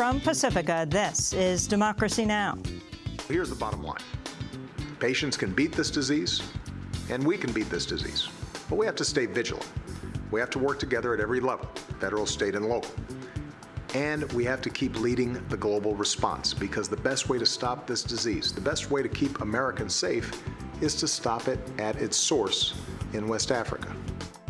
From Pacifica, this is Democracy Now! Here's the bottom line. Patients can beat this disease, and we can beat this disease. But we have to stay vigilant. We have to work together at every level, federal, state, and local. And we have to keep leading the global response, because the best way to stop this disease, the best way to keep Americans safe, is to stop it at its source in West Africa.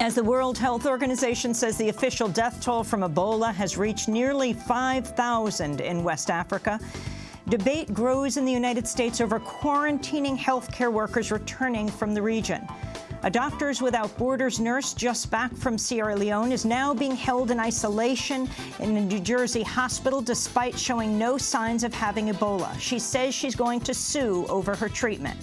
As the World Health Organization says, the official death toll from Ebola has reached nearly 5,000 in West Africa. Debate grows in the United States over quarantining healthcare workers returning from the region. A Doctors Without Borders nurse just back from Sierra Leone is now being held in isolation in a New Jersey hospital despite showing no signs of having Ebola. She says she's going to sue over her treatment.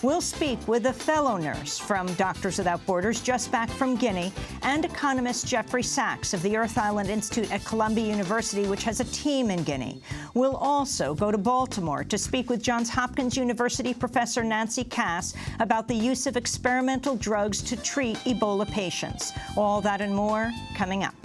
We'll speak with a fellow nurse from Doctors Without Borders just back from Guinea and economist Jeffrey Sachs of the Earth Island Institute at Columbia University, which has a team in Guinea. We'll also go to Baltimore to speak with Johns Hopkins University professor Nancy Cass about the use of experimental drugs to treat Ebola patients. All that and more coming up.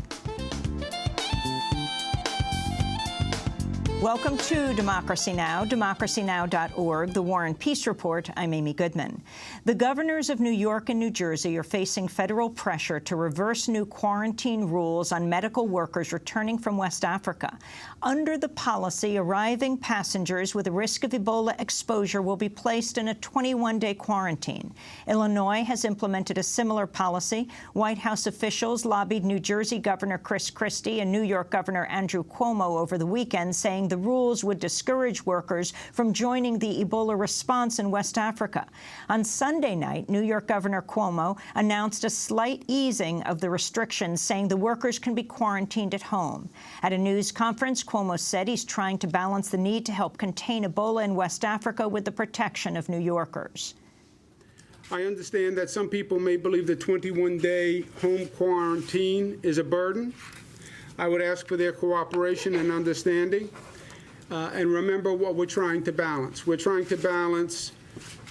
Welcome to Democracy Now!, democracynow.org, the War and Peace Report. I'm Amy Goodman. The governors of New York and New Jersey are facing federal pressure to reverse new quarantine rules on medical workers returning from West Africa. Under the policy, arriving passengers with a risk of Ebola exposure will be placed in a 21-day quarantine. Illinois has implemented a similar policy. White House officials lobbied New Jersey Governor Chris Christie and New York Governor Andrew Cuomo over the weekend, saying the rules would discourage workers from joining the Ebola response in West Africa. On Sunday night, New York Governor Cuomo announced a slight easing of the restrictions, saying the workers can be quarantined at home. At a news conference, Cuomo said he's trying to balance the need to help contain Ebola in West Africa with the protection of New Yorkers. I understand that some people may believe the 21-day home quarantine is a burden. I would ask for their cooperation and understanding. And remember what we're trying to balance. We're trying to balance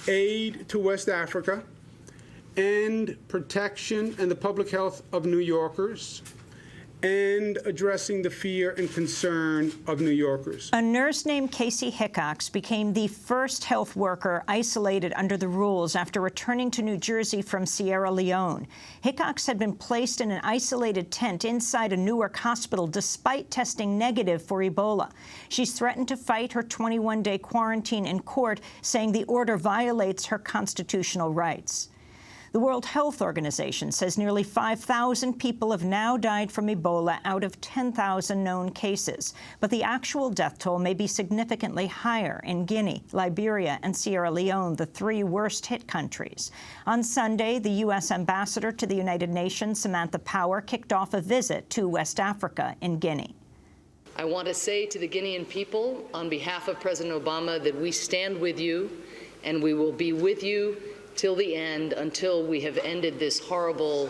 aid to West Africa and protection and the public health of New Yorkers, and addressing the fear and concern of New Yorkers. A nurse named Casey Hickox became the first health worker isolated under the rules after returning to New Jersey from Sierra Leone. Hickox had been placed in an isolated tent inside a Newark hospital despite testing negative for Ebola. She's threatened to fight her 21-day quarantine in court, saying the order violates her constitutional rights. The World Health Organization says nearly 5,000 people have now died from Ebola out of 10,000 known cases. But the actual death toll may be significantly higher in Guinea, Liberia, and Sierra Leone, the three worst-hit countries. On Sunday, the U.S. ambassador to the United Nations, Samantha Power, kicked off a visit to West Africa in Guinea. I want to say to the Guinean people, on behalf of President Obama, that we stand with you, and we will be with you till the end, until we have ended this horrible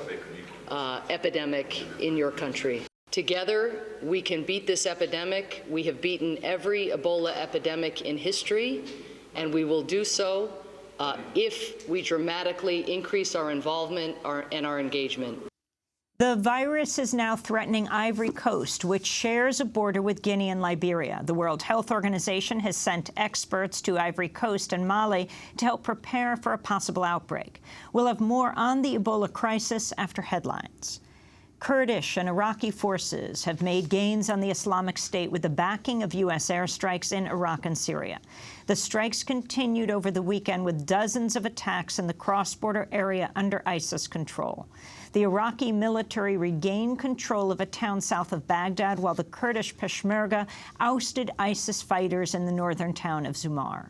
epidemic in your country. Together, we can beat this epidemic. We have beaten every Ebola epidemic in history, and we will do so if we dramatically increase our involvement and our engagement. The virus is now threatening Ivory Coast, which shares a border with Guinea and Liberia. The World Health Organization has sent experts to Ivory Coast and Mali to help prepare for a possible outbreak. We'll have more on the Ebola crisis after headlines. Kurdish and Iraqi forces have made gains on the Islamic State with the backing of U.S. airstrikes in Iraq and Syria. The strikes continued over the weekend with dozens of attacks in the cross-border area under ISIS control. The Iraqi military regained control of a town south of Baghdad, while the Kurdish Peshmerga ousted ISIS fighters in the northern town of Zumar.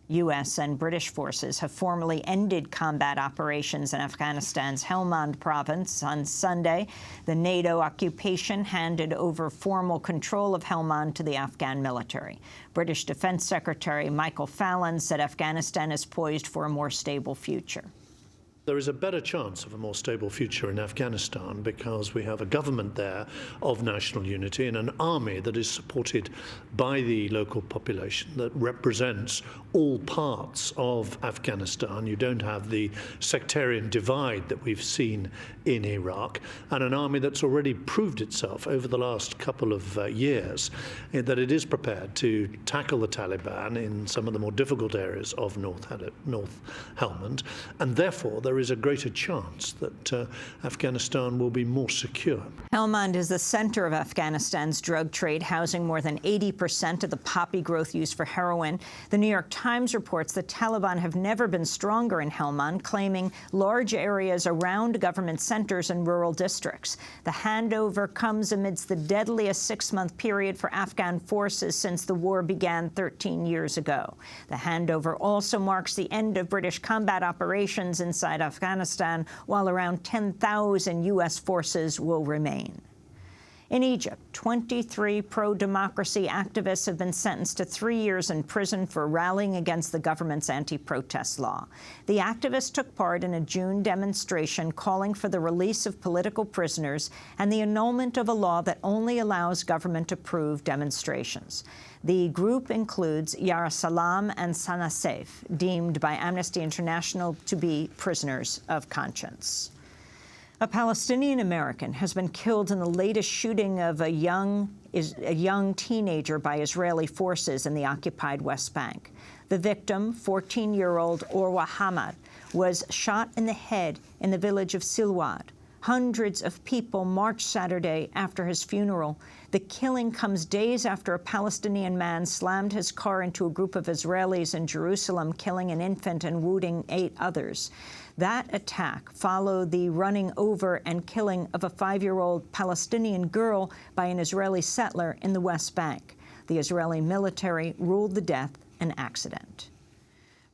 U.S. and British forces have formally ended combat operations in Afghanistan's Helmand province on Sunday. The NATO occupation handed over formal control of Helmand to the Afghan military. British Defense Secretary Michael Fallon said Afghanistan is poised for a more stable future. There is a better chance of a more stable future in Afghanistan because we have a government there of national unity and an army that is supported by the local population that represents all parts of Afghanistan. You don't have the sectarian divide that we've seen in Iraq, and an army that's already proved itself over the last couple of years that it is prepared to tackle the Taliban in some of the more difficult areas of North Helmand, and therefore there is a greater chance that Afghanistan will be more secure. Helmand is the center of Afghanistan's drug trade, housing more than 80% of the poppy growth used for heroin. The New York Times reports the Taliban have never been stronger in Helmand, claiming large areas around government centers and rural districts. The handover comes amidst the deadliest six-month period for Afghan forces since the war began 13 years ago. The handover also marks the end of British combat operations inside Afghanistan, while around 10,000 U.S. forces will remain. In Egypt, 23 pro-democracy activists have been sentenced to 3 years in prison for rallying against the government's anti-protest law. The activists took part in a June demonstration calling for the release of political prisoners and the annulment of a law that only allows government-approved demonstrations. The group includes Yarasalam and Sana Saif, deemed by Amnesty International to be prisoners of conscience. A Palestinian American has been killed in the latest shooting of a young teenager by Israeli forces in the occupied West Bank. The victim, 14-year-old Orwa Hamad, was shot in the head in the village of Silwad. Hundreds of people marched Saturday after his funeral. The killing comes days after a Palestinian man slammed his car into a group of Israelis in Jerusalem, killing an infant and wounding 8 others. That attack followed the running over and killing of a 5-year-old Palestinian girl by an Israeli settler in the West Bank. The Israeli military ruled the death an accident.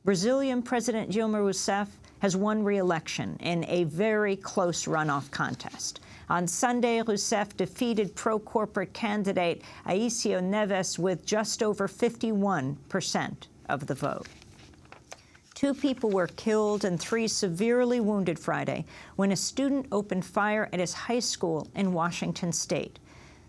Brazilian President Dilma Rousseff has won re-election in a very close runoff contest. On Sunday, Rousseff defeated pro-corporate candidate Aécio Neves with just over 51% of the vote. 2 people were killed and 3 severely wounded Friday when a student opened fire at his high school in Washington State.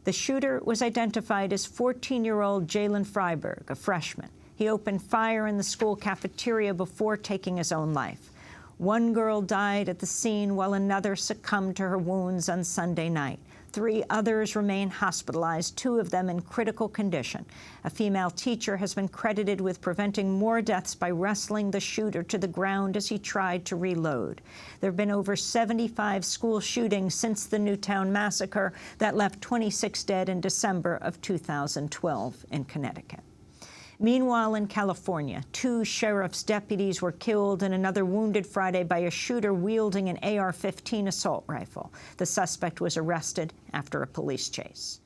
The shooter was identified as 14-year-old Jalen Freiberg, a freshman. He opened fire in the school cafeteria before taking his own life. 1 girl died at the scene while another succumbed to her wounds on Sunday night. 3 others remain hospitalized, 2 of them in critical condition. A female teacher has been credited with preventing more deaths by wrestling the shooter to the ground as he tried to reload. There have been over 75 school shootings since the Newtown massacre that left 26 dead in December of 2012 in Connecticut. Meanwhile, in California, 2 sheriff's deputies were killed and another wounded Friday by a shooter wielding an AR-15 assault rifle. The suspect was arrested after a police chase.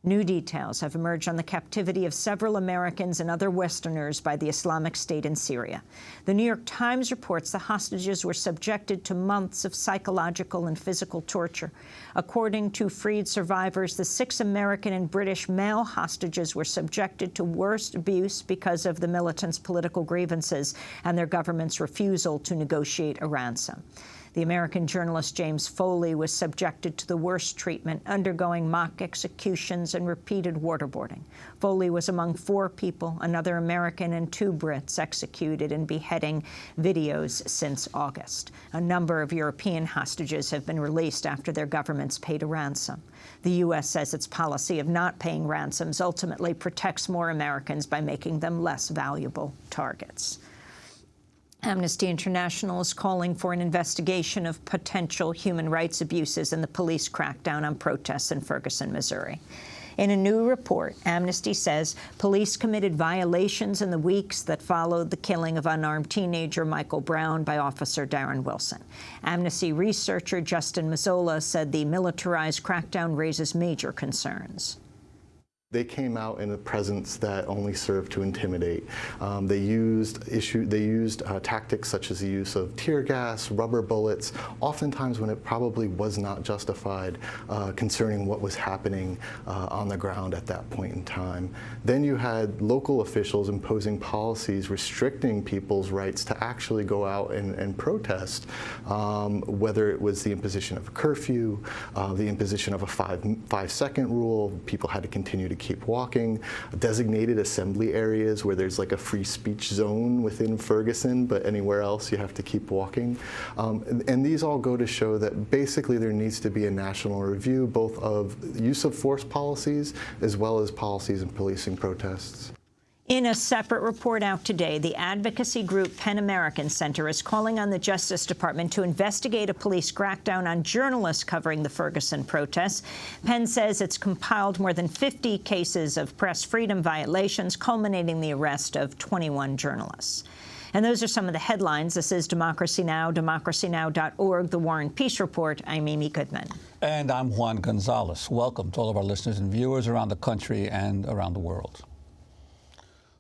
New details have emerged on the captivity of several Americans and other Westerners by the Islamic State in Syria. The New York Times reports the hostages were subjected to months of psychological and physical torture. According to freed survivors, the 6 American and British male hostages were subjected to worse abuse because of the militants' political grievances and their government's refusal to negotiate a ransom. The American journalist James Foley was subjected to the worst treatment, undergoing mock executions and repeated waterboarding. Foley was among 4 people, another American and 2 Brits, executed in beheading videos since August. A number of European hostages have been released after their governments paid a ransom. The U.S. says its policy of not paying ransoms ultimately protects more Americans by making them less valuable targets. Amnesty International is calling for an investigation of potential human rights abuses in the police crackdown on protests in Ferguson, Missouri. In a new report, Amnesty says police committed violations in the weeks that followed the killing of unarmed teenager Michael Brown by Officer Darren Wilson. Amnesty researcher Justin Mazzola said the militarized crackdown raises major concerns. They came out in a presence that only served to intimidate. They used tactics such as the use of tear gas, rubber bullets, oftentimes when it probably was not justified concerning what was happening on the ground at that point in time. Then you had local officials imposing policies restricting people's rights to actually go out and protest, whether it was the imposition of a curfew, the imposition of a five-second rule. People had to continue to keep walking, designated assembly areas where there's like a free speech zone within Ferguson, but anywhere else you have to keep walking. And these all go to show that basically there needs to be a national review both of use of force policies as well as policies in policing protests. In a separate report out today, the advocacy group PEN American Center is calling on the Justice Department to investigate a police crackdown on journalists covering the Ferguson protests. PEN says it's compiled more than 50 cases of press freedom violations, culminating the arrest of 21 journalists. And those are some of the headlines. This is Democracy Now!, democracynow.org, The War and Peace Report. I'm Amy Goodman. And I'm Juan Gonzalez. Welcome to all of our listeners and viewers around the country and around the world.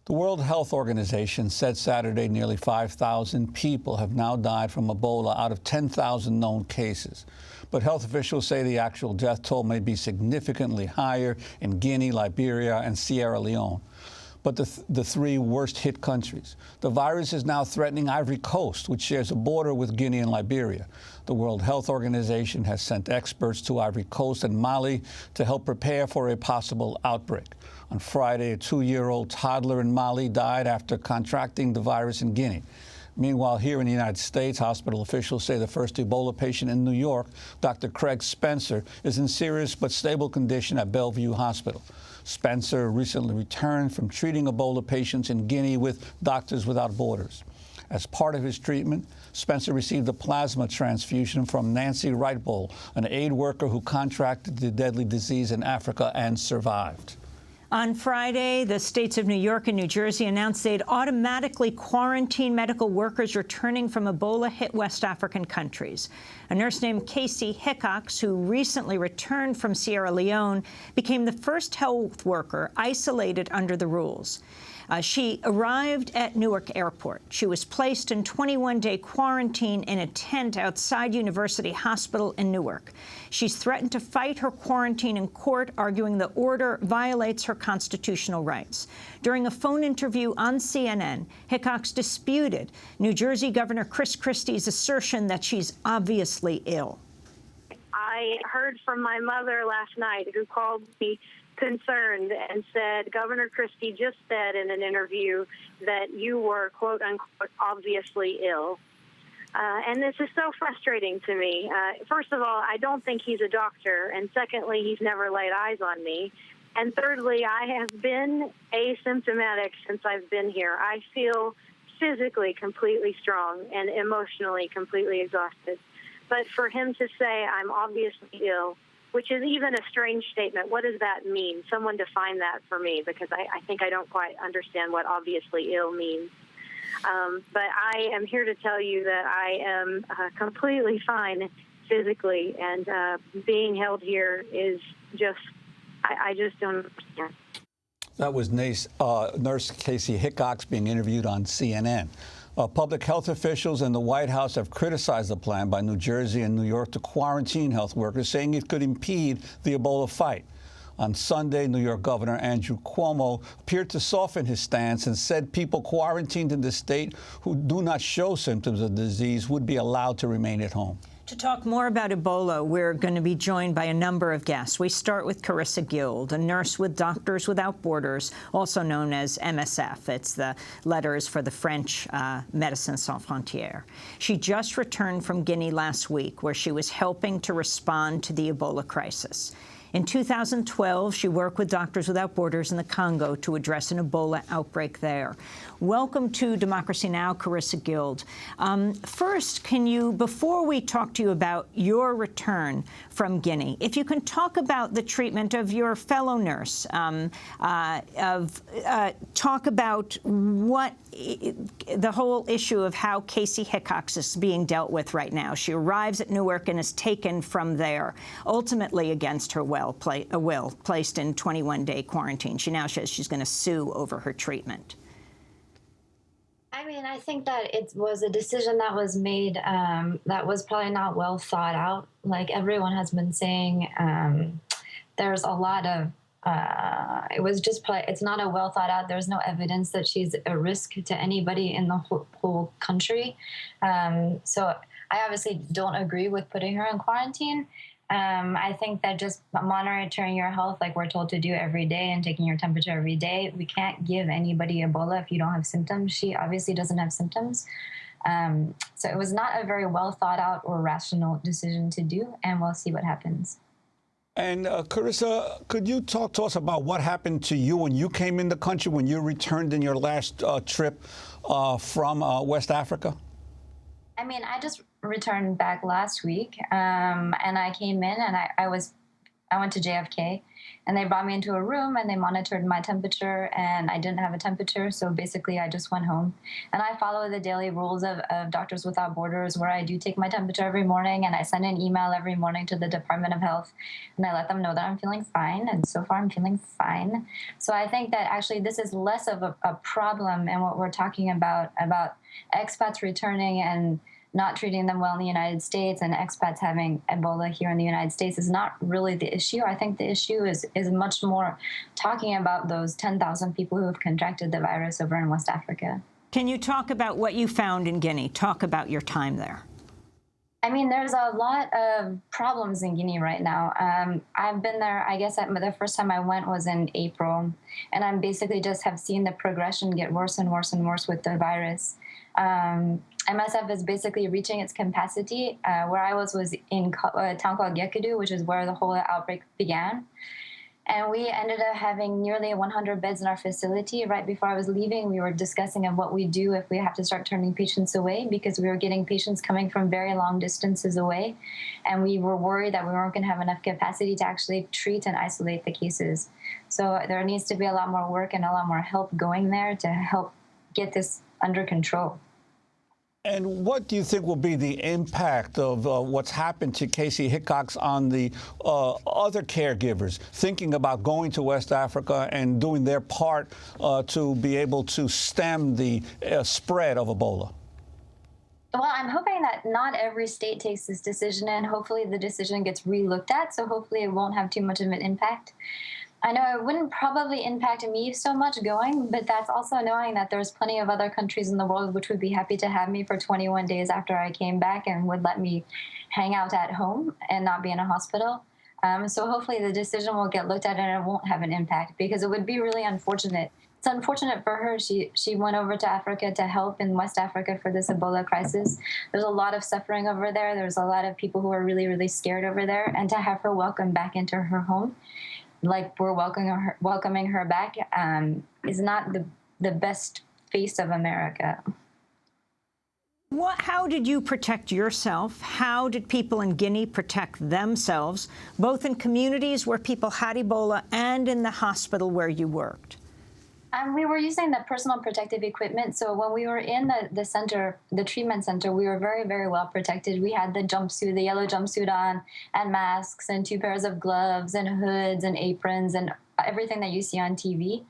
The World Health Organization said Saturday nearly 5,000 people have now died from Ebola out of 10,000 known cases. But health officials say the actual death toll may be significantly higher in Guinea, Liberia, and Sierra Leone. But the three worst-hit countries. The virus is now threatening Ivory Coast, which shares a border with Guinea and Liberia. The World Health Organization has sent experts to Ivory Coast and Mali to help prepare for a possible outbreak. On Friday, a 2-year-old toddler in Mali died after contracting the virus in Guinea. Meanwhile, here in the United States, hospital officials say the first Ebola patient in New York, Dr. Craig Spencer, is in serious but stable condition at Bellevue Hospital. Spencer recently returned from treating Ebola patients in Guinea with Doctors Without Borders. As part of his treatment, Spencer received a plasma transfusion from Nancy Wrightbull, an aid worker who contracted the deadly disease in Africa and survived. On Friday, the states of New York and New Jersey announced they'd automatically quarantine medical workers returning from Ebola-hit West African countries. A nurse named Casey Hickox, who recently returned from Sierra Leone, became the first health worker isolated under the rules. She arrived at Newark Airport. She was placed in 21-day quarantine in a tent outside University Hospital in Newark. She's threatened to fight her quarantine in court, arguing the order violates her constitutional rights. During a phone interview on CNN, Hickox disputed New Jersey Governor Chris Christie's assertion that she's obviously ill. I heard from my mother last night, who called me concerned and said, Governor Christie just said in an interview that you were, quote unquote, obviously ill. And this is so frustrating to me. First of all, I don't think he's a doctor. And secondly, he's never laid eyes on me. And thirdly, I have been asymptomatic since I've been here. I feel physically completely strong and emotionally completely exhausted. But for him to say I'm obviously ill, which is even a strange statement. What does that mean? Someone define that for me, because I think I don't quite understand what obviously ill means. But I am here to tell you that I am completely fine physically, and being held here is just, I just don't understand. That was Nurse Casey Hickox being interviewed on CNN. Public health officials and the White House have criticized the plan by New Jersey and New York to quarantine health workers, saying it could impede the Ebola fight. On Sunday, New York Governor Andrew Cuomo appeared to soften his stance and said people quarantined in the state who do not show symptoms of the disease would be allowed to remain at home. To talk more about Ebola, we're going to be joined by a number of guests. We start with Carissa Guild, a nurse with Doctors Without Borders, also known as MSF. It's the letters for the French Médecins Sans Frontières. She just returned from Guinea last week, where she was helping to respond to the Ebola crisis. In 2012, she worked with Doctors Without Borders in the Congo to address an Ebola outbreak there. Welcome to Democracy Now!, Carissa Guild. First, can you, before we talk to you about your return from Guinea, if you can talk about the treatment of your fellow nurse, talk about what the whole issue of how Casey Hickox is being dealt with right now. She arrives at Newark and is taken from there, ultimately against her will. Will placed in 21-day quarantine. She now says she's going to sue over her treatment. I mean, I think that it was a decision that was made that was probably not well thought out. Like everyone has been saying, there's a lot of, it was just probably, it's not a well thought out. There's no evidence that she's a risk to anybody in the whole country. So I obviously don't agree with putting her in quarantine. I think that just monitoring your health like we're told to do every day and taking your temperature every day, we can't give anybody Ebola if you don't have symptoms. She obviously doesn't have symptoms. So it was not a very well thought out or rational decision to do, and we'll see what happens. And Carissa, could you talk to us about what happened to you when you came in the country, when you returned in your last trip from West Africa? I mean, I just returned back last week, and I came in and I went to JFK, and they brought me into a room and they monitored my temperature, and I didn't have a temperature, so basically I just went home. And I follow the daily rules of Doctors Without Borders, where I do take my temperature every morning, and I send an email every morning to the Department of Health, and I let them know that I'm feeling fine, and so far I'm feeling fine. So I think that actually this is less of a problem, and what we're talking about expats returning and not treating them well in the United States and expats having Ebola here in the United States is not really the issue. I think the issue is much more talking about those 10,000 people who have contracted the virus over in West Africa. Can you talk about what you found in Guinea? Talk about your time there. I mean, there's a lot of problems in Guinea right now. I've been there, I guess the first time I went was in April, and I basically just have seen the progression get worse and worse and worse with the virus. MSF is basically reaching its capacity. Where I was in a town called Gekadu, which is where the whole outbreak began. And we ended up having nearly 100 beds in our facility. Right before I was leaving, we were discussing of what we do if we have to start turning patients away, because we were getting patients coming from very long distances away. And we were worried that we weren't going to have enough capacity to actually treat and isolate the cases. So there needs to be a lot more work and a lot more help going there to help get this under control. And what do you think will be the impact of what's happened to Casey Hickox on the other caregivers thinking about going to West Africa and doing their part to be able to stem the spread of Ebola? Well, I'm hoping that not every state takes this decision, and hopefully the decision gets re-looked at, so hopefully it won't have too much of an impact. I know it wouldn't probably impact me so much going, but that's also knowing that there's plenty of other countries in the world which would be happy to have me for 21 days after I came back and would let me hang out at home and not be in a hospital. So hopefully the decision will get looked at and it won't have an impact, because it would be really unfortunate. It's unfortunate for her. She went over to Africa to help in West Africa for this Ebola crisis. There's a lot of suffering over there. There's a lot of people who are really, really scared over there. And to have her welcome back into her home, like we're welcoming her back, is not the best face of America. How did you protect yourself? How did people in Guinea protect themselves, both in communities where people had Ebola and in the hospital where you worked? We were using the personal protective equipment. So when we were in the center, the treatment center, we were very, very well protected. We had the jumpsuit, the yellow jumpsuit on, and masks, and 2 pairs of gloves, and hoods, and aprons, and everything that you see on TV.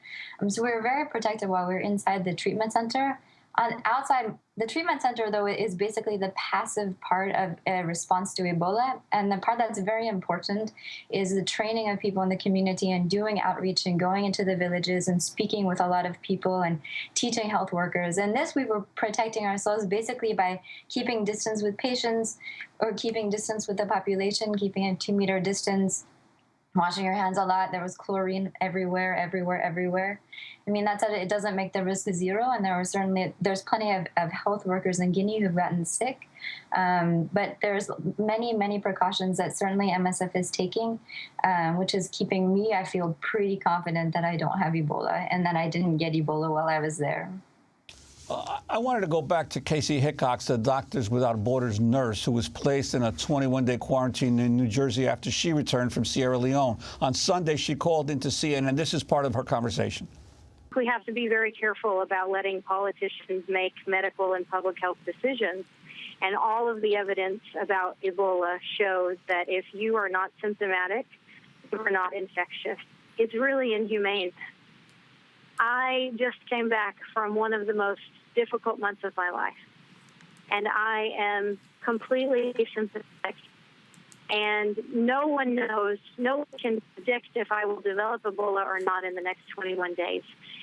So we were very protected while we were inside the treatment center. Outside, the treatment center, though, is basically the passive part of a response to Ebola. And the part that's very important is the training of people in the community and doing outreach and going into the villages and speaking with a lot of people and teaching health workers. And this, we were protecting ourselves basically by keeping distance with patients or keeping distance with the population, keeping a 2-meter distance, washing your hands a lot. There was chlorine everywhere. I mean, that said, it doesn't make the risk zero, and there's plenty of health workers in Guinea who've gotten sick. But there's many precautions that certainly MSF is taking, which is keeping me, I feel pretty confident that I don't have Ebola and that I didn't get Ebola while I was there. I wanted to go back to Casey Hickox, the Doctors Without Borders nurse who was placed in a 21-day quarantine in New Jersey after she returned from Sierra Leone. On Sunday, she called in to CNN, and this is part of her conversation. We have to be very careful about letting politicians make medical and public health decisions. And all of the evidence about Ebola shows that if you are not symptomatic, were not infectious. It's really inhumane. I just came back from one of the most difficult months of my life, and I am completely sympathetic. And no one knows, no one can predict if I will develop Ebola or not in the next 21 days.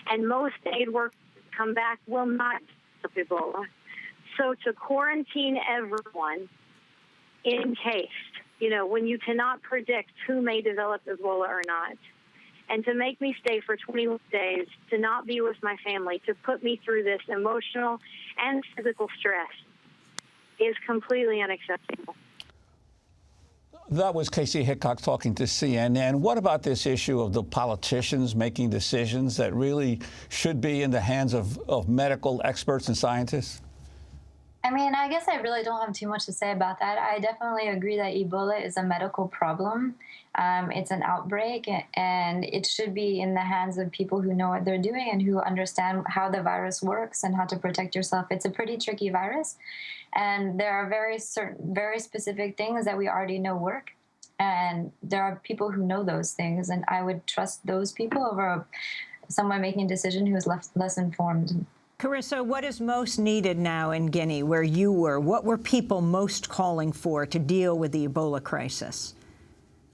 And most aid workers who come back will not develop Ebola. So to quarantine everyone in case, when you cannot predict who may develop Ebola or not, and to make me stay for 21 days, to not be with my family, to put me through this emotional and physical stress is completely unacceptable. That was Casey Hickok talking to CNN. What about this issue of the politicians making decisions that really should be in the hands of medical experts and scientists? I mean, I guess I really don't have too much to say about that. I definitely agree that Ebola is a medical problem. It's an outbreak, and it should be in the hands of people who know what they're doing and who understand how the virus works and how to protect yourself. It's a pretty tricky virus, and there are very specific things that we already know work, and there are people who know those things, and I would trust those people over someone making a decision who is less informed. Carissa, what is most needed now in Guinea, where you were? What were people most calling for to deal with the Ebola crisis?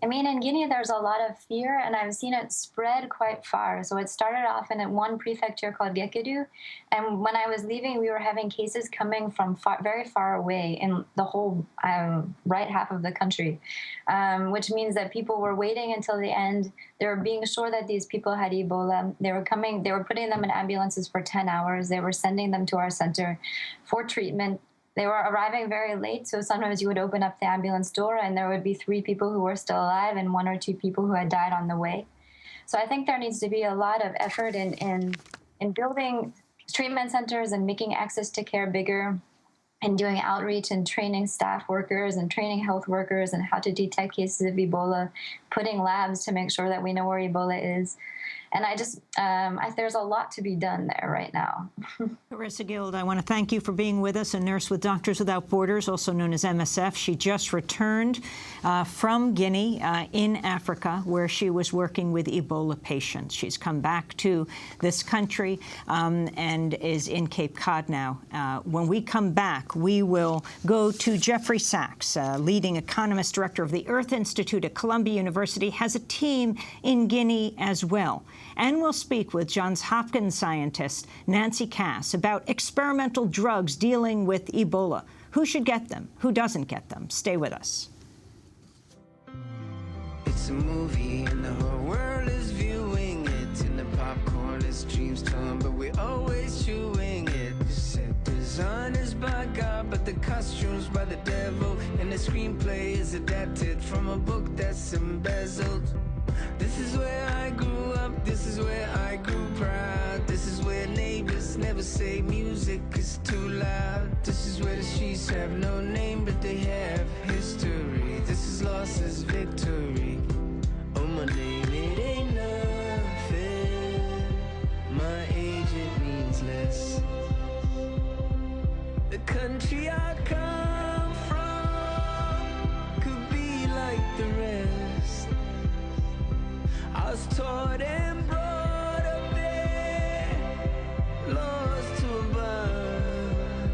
I mean, in Guinea, there's a lot of fear, and I've seen it spread quite far. So it started off in one prefecture called Gekedu, and when I was leaving, we were having cases coming from very far away in the whole right half of the country, which means that people were waiting until the end. They were being sure that these people had Ebola. They were putting them in ambulances for 10 hours. They were sending them to our center for treatment. They were arriving very late, so sometimes you would open up the ambulance door and there would be 3 people who were still alive and 1 or 2 people who had died on the way. So I think there needs to be a lot of effort in building treatment centers and making access to care bigger, and doing outreach and training staff workers and training health workers and how to detect cases of Ebola, putting labs to make sure that we know where Ebola is. And there's a lot to be done there right now. Carissa Guild, I want to thank you for being with us, a nurse with Doctors Without Borders, also known as MSF. She just returned from Guinea in Africa, where she was working with Ebola patients. She's come back to this country and is in Cape Cod now. When we come back, we will go to Jeffrey Sachs, leading economist, director of the Earth Institute at Columbia University, has a team in Guinea as well. And we'll speak with Johns Hopkins scientist Nancy Cass about experimental drugs dealing with Ebola. Who should get them? Who doesn't get them? Stay with us. It's a movie and the whole world is viewing it. And the popcorn is dreams torn, but we're always chewing it. The set design is by God, but the costumes by the devil. And the screenplay is adapted from a book that's embezzled. This is where I grew up, this is where I grew proud. This is where neighbors never say music is too loud. This is where the streets have no name, but they have history. This is loss as victory. Oh, my name, it ain't nothing. My age, it means less. The country I come from could be like the rest. I was taught and brought up there, lost to above,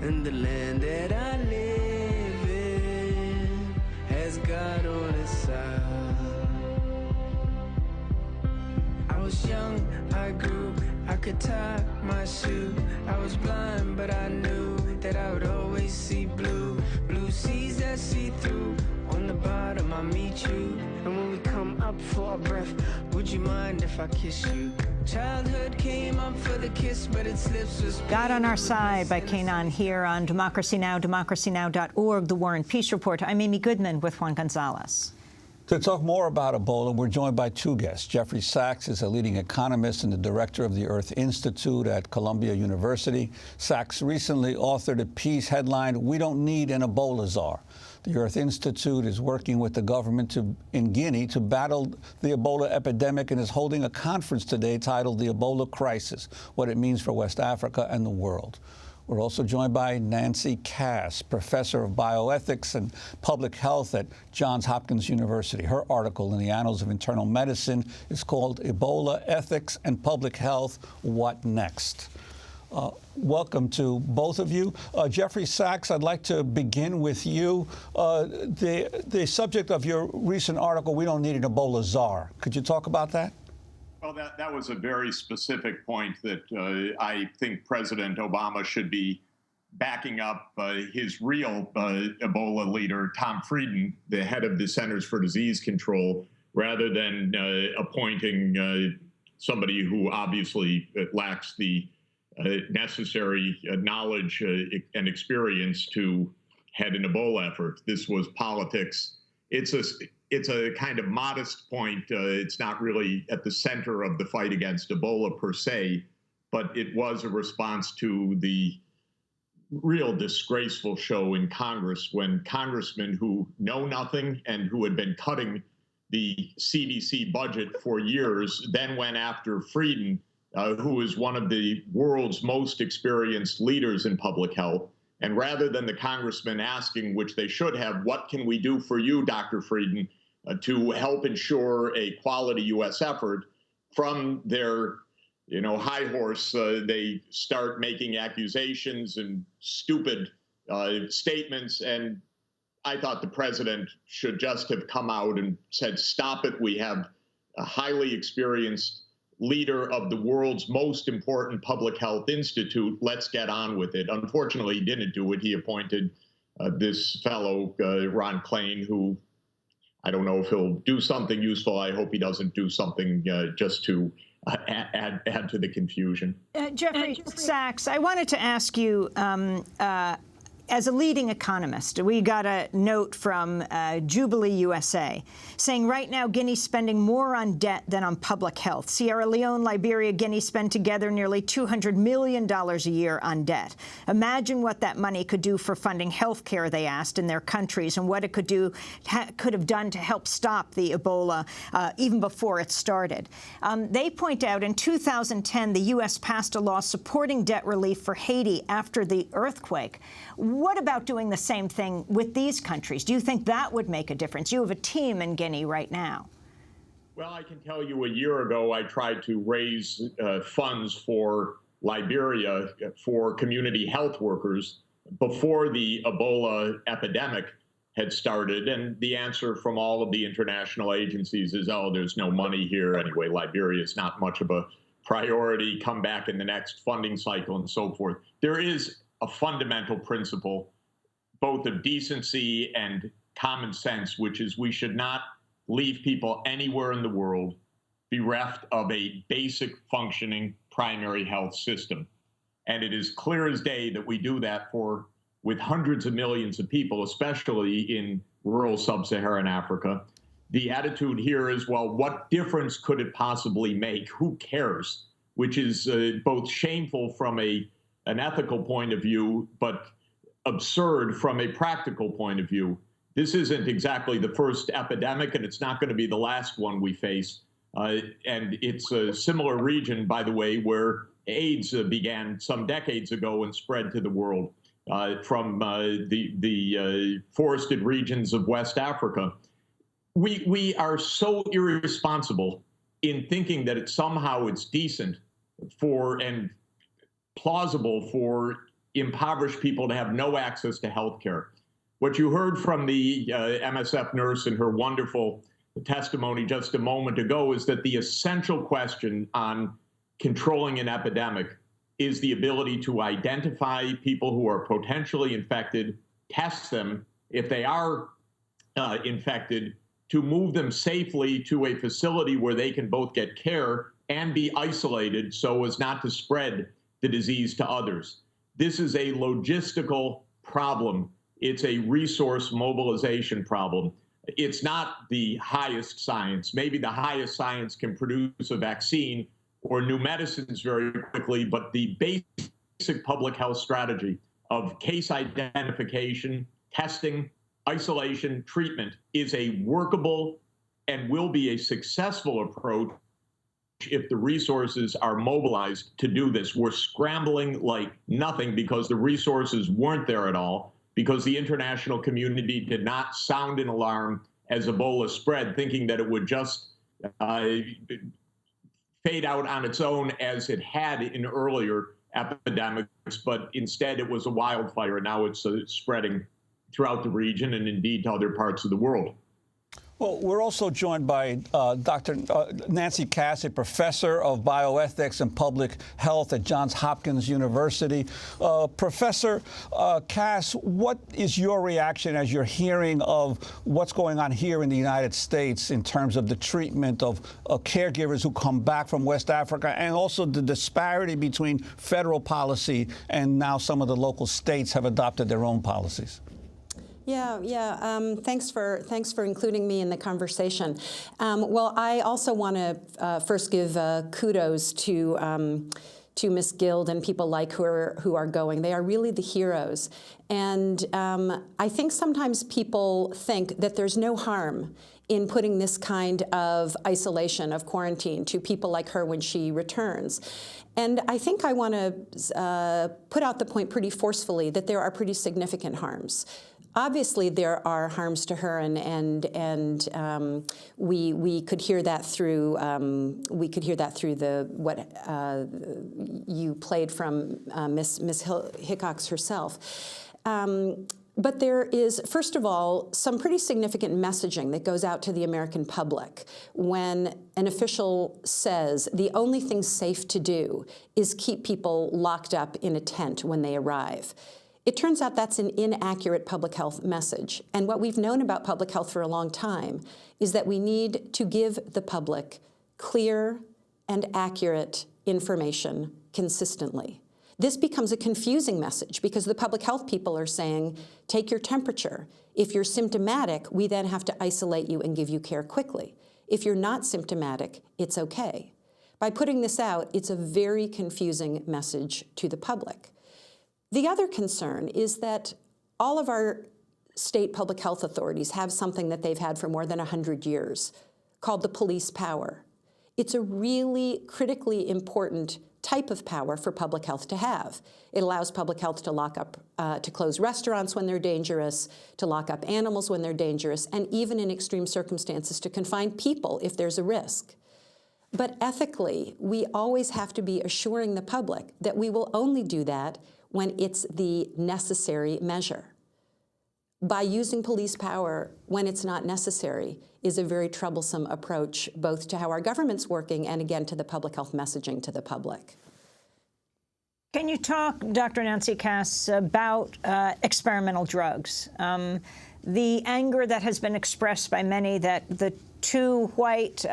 and the land that I live in has God on its side. I was young, I grew, I could tie my shoe. I was blind, but I knew that I would always see blue. Blue seas that see through. On the bottom I meet you, and when we come up for a breath, would you mind if I kiss you? Childhood came up for the kiss, but its lips was... God on Our Side by Kanan here on Democracy Now!, democracynow.org, The War and Peace Report. I'm Amy Goodman with Juan Gonzalez. To talk more about Ebola, we're joined by 2 guests. Jeffrey Sachs is a leading economist and the director of the Earth Institute at Columbia University. Sachs recently authored a piece headlined, "We Don't Need an Ebola Czar." The Earth Institute is working with the government in Guinea to battle the Ebola epidemic and is holding a conference today titled The Ebola Crisis, What It Means for West Africa and the World. We're also joined by Nancy Cass, professor of bioethics and public health at Johns Hopkins University. Her article in the Annals of Internal Medicine is called Ebola Ethics and Public Health, What Next? Welcome to both of you. Jeffrey Sachs, I'd like to begin with you. The subject of your recent article, We Don't Need an Ebola Czar. Could you talk about that? Well, that was a very specific point that I think President Obama should be backing up his real Ebola leader, Tom Frieden, the head of the Centers for Disease Control, rather than appointing somebody who obviously lacks the necessary knowledge and experience to head an Ebola effort. This was politics. It's a kind of modest point. It's not really at the center of the fight against Ebola per se, but it was a response to the real disgraceful show in Congress when congressmen who know nothing and who had been cutting the CDC budget for years then went after Frieden, who is one of the world's most experienced leaders in public health. And rather than the congressman asking, which they should have, what can we do for you, Dr. Frieden, to help ensure a quality U.S. effort, from their high horse, they start making accusations and stupid statements. And I thought the president should just have come out and said, stop it. We have a highly experienced leader of the world's most important public health institute. Let's get on with it. Unfortunately, he didn't do it. He appointed this fellow, Ron Klain, who I don't know if he'll do something useful. I hope he doesn't do something just to add to the confusion. Jeffrey Sachs, I wanted to ask you, as a leading economist, we got a note from Jubilee USA saying right now Guinea's spending more on debt than on public health. Sierra Leone, Liberia, Guinea spend together nearly $200 million a year on debt. Imagine what that money could do for funding health care, they asked, in their countries, and what it could have done to help stop the Ebola even before it started. They point out in 2010, the U.S. passed a law supporting debt relief for Haiti after the earthquake. What about doing the same thing with these countries? Do you think that would make a difference? You have a team in Guinea right now. Well, I can tell you a year ago, I tried to raise funds for Liberia for community health workers before the Ebola epidemic had started. And the answer from all of the international agencies is, oh, there's no money here. Anyway, Liberia is not much of a priority. Come back in the next funding cycle and so forth. There is a fundamental principle, both of decency and common sense, which is we should not leave people anywhere in the world bereft of a basic functioning primary health system. And it is clear as day that we do that with hundreds of millions of people, especially in rural sub-Saharan Africa. The attitude here is, well, what difference could it possibly make? Who cares? Which is both shameful from an ethical point of view, but absurd from a practical point of view. This isn't exactly the first epidemic, and it's not going to be the last one we face. And it's a similar region, by the way, where AIDS began some decades ago and spread to the world from the forested regions of West Africa. We are so irresponsible in thinking that somehow it's decent and plausible for impoverished people to have no access to health care. What you heard from the MSF nurse in her wonderful testimony just a moment ago is that the essential question on controlling an epidemic is the ability to identify people who are potentially infected, test them if they are infected, to move them safely to a facility where they can both get care and be isolated so as not to spread the disease to others. This is a logistical problem. It's a resource mobilization problem. It's not the highest science. Maybe the highest science can produce a vaccine or new medicines very quickly, but the basic public health strategy of case identification, testing, isolation, treatment is a workable and will be a successful approach if the resources are mobilized to do this. We're scrambling like nothing because the resources weren't there at all, because the international community did not sound an alarm as Ebola spread, thinking that it would just fade out on its own as it had in earlier epidemics, but instead it was a wildfire. Now it's spreading throughout the region and indeed to other parts of the world. Well, we're also joined by Dr. Nancy Cass, a professor of bioethics and public health at Johns Hopkins University. Professor Cass, what is your reaction as you're hearing of what's going on here in the United States in terms of the treatment of caregivers who come back from West Africa, and also the disparity between federal policy and now some of the local states have adopted their own policies? Thanks for including me in the conversation. Well, I also want to first give kudos to Ms. Guild and people like her who are going. They are really the heroes. And I think sometimes people think that there's no harm in putting this kind of isolation, of quarantine, to people like her when she returns. And I think I want to put out the point pretty forcefully that there are pretty significant harms. Obviously, there are harms to her, and we could hear that through what you played from Ms. Hickox herself. But there is, first of all, some pretty significant messaging that goes out to the American public when an official says the only thing safe to do is keep people locked up in a tent when they arrive. It turns out that's an inaccurate public health message. And what we've known about public health for a long time is that we need to give the public clear and accurate information consistently. This becomes a confusing message because the public health people are saying, take your temperature. If you're symptomatic, we then have to isolate you and give you care quickly. If you're not symptomatic, it's okay. By putting this out, it's a very confusing message to the public. The other concern is that all of our state public health authorities have something that they've had for more than 100 years called the police power. It's a really critically important type of power for public health to have. It allows public health to lock up, to close restaurants when they're dangerous, to lock up animals when they're dangerous, and even in extreme circumstances to confine people if there's a risk. But ethically, we always have to be assuring the public that we will only do that when it's the necessary measure. By using police power when it's not necessary is a very troublesome approach, both to how our government's working and, again, to the public health messaging to the public. Can you talk, Dr. Nancy Cass, about experimental drugs? The anger that has been expressed by many that the two white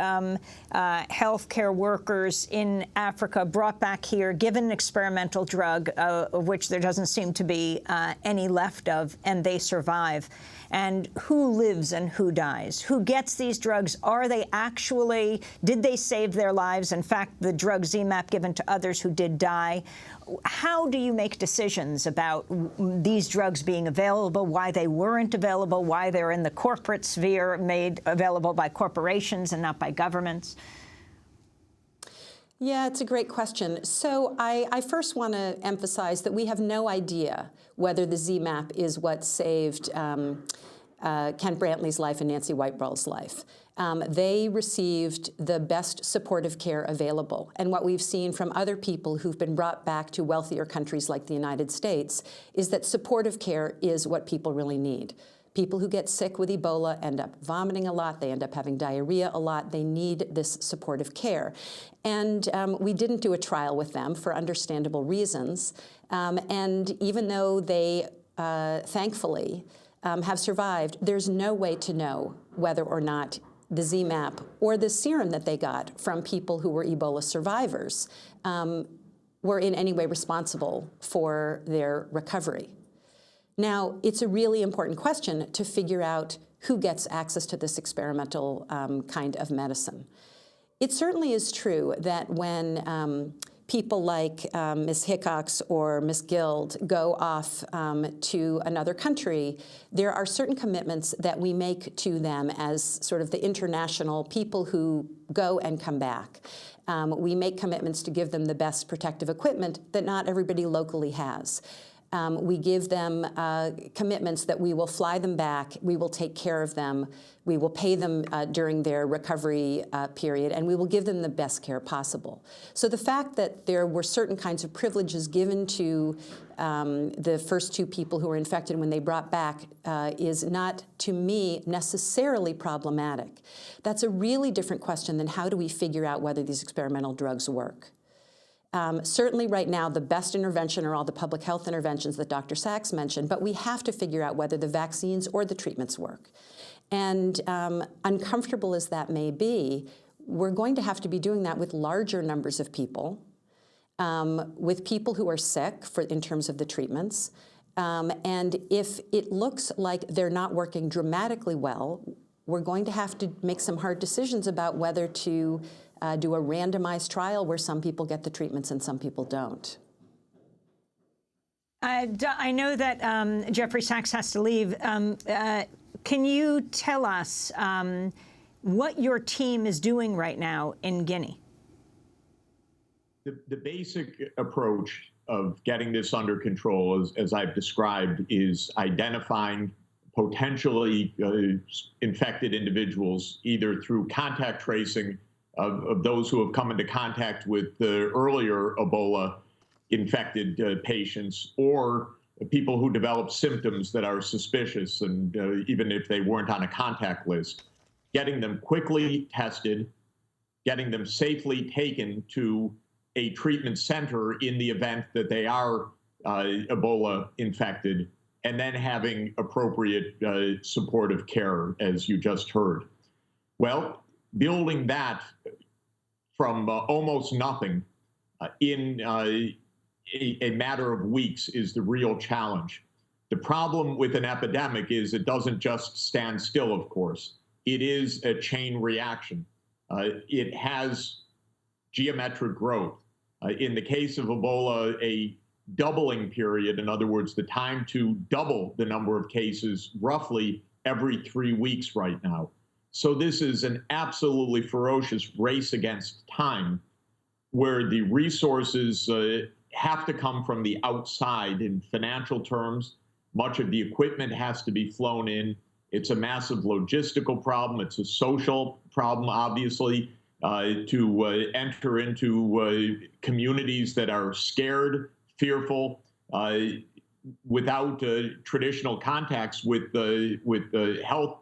healthcare workers in Africa brought back here, given an experimental drug, of which there doesn't seem to be any left of, and they survive. And who lives and who dies? Who gets these drugs? Are they actually, did they save their lives? In fact, the drug ZMapp given to others who did die. How do you make decisions about these drugs being available, why they weren't available, why they're in the corporate sphere, made available by corporations and not by governments? Yeah, it's a great question. So I first want to emphasize that we have no idea whether the ZMapp is what saved Kent Brantley's life and Nancy Whiteball's life. They received the best supportive care available. And what we've seen from other people who've been brought back to wealthier countries like the United States is that supportive care is what people really need. People who get sick with Ebola end up vomiting a lot. They end up having diarrhea a lot. They need this supportive care. And we didn't do a trial with them for understandable reasons. And even though they, thankfully, have survived, there's no way to know whether or not the ZMapp or the serum that they got from people who were Ebola survivors were in any way responsible for their recovery. Now, it's a really important question to figure out who gets access to this experimental kind of medicine. It certainly is true that when people like Ms. Hickox or Ms. Guild go off to another country, there are certain commitments that we make to them as sort of the international people who go and come back. We make commitments to give them the best protective equipment that not everybody locally has. We give them commitments that we will fly them back, we will take care of them, we will pay them during their recovery period, and we will give them the best care possible. So the fact that there were certain kinds of privileges given to the first two people who were infected when they brought back is not, to me, necessarily problematic. That's a really different question than how do we figure out whether these experimental drugs work. Certainly right now, the best intervention are all the public health interventions that Dr. Sachs mentioned, but we have to figure out whether the vaccines or the treatments work. And uncomfortable as that may be, we're going to have to be doing that with larger numbers of people, with people who are sick in terms of the treatments. And if it looks like they're not working dramatically well, we're going to have to make some hard decisions about whether to do a randomized trial where some people get the treatments and some people don't. I know that Jeffrey Sachs has to leave. Can you tell us what your team is doing right now in Guinea? The basic approach of getting this under control, as I've described, is identifying potentially infected individuals, either through contact tracing of those who have come into contact with the earlier Ebola-infected patients, or people who develop symptoms that are suspicious, and even if they weren't on a contact list, getting them quickly tested, getting them safely taken to a treatment center in the event that they are Ebola infected, and then having appropriate supportive care, as you just heard. Well, building that from almost nothing in a matter of weeks is the real challenge. The problem with an epidemic is it doesn't just stand still, of course. It is a chain reaction. It has geometric growth. In the case of Ebola, a doubling period, in other words, the time to double the number of cases roughly every 3 weeks right now. So this is an absolutely ferocious race against time, where the resources have to come from the outside in financial terms. Much of the equipment has to be flown in. It's a massive logistical problem. It's a social problem, obviously, to enter into communities that are scared, fearful, without traditional contacts with the health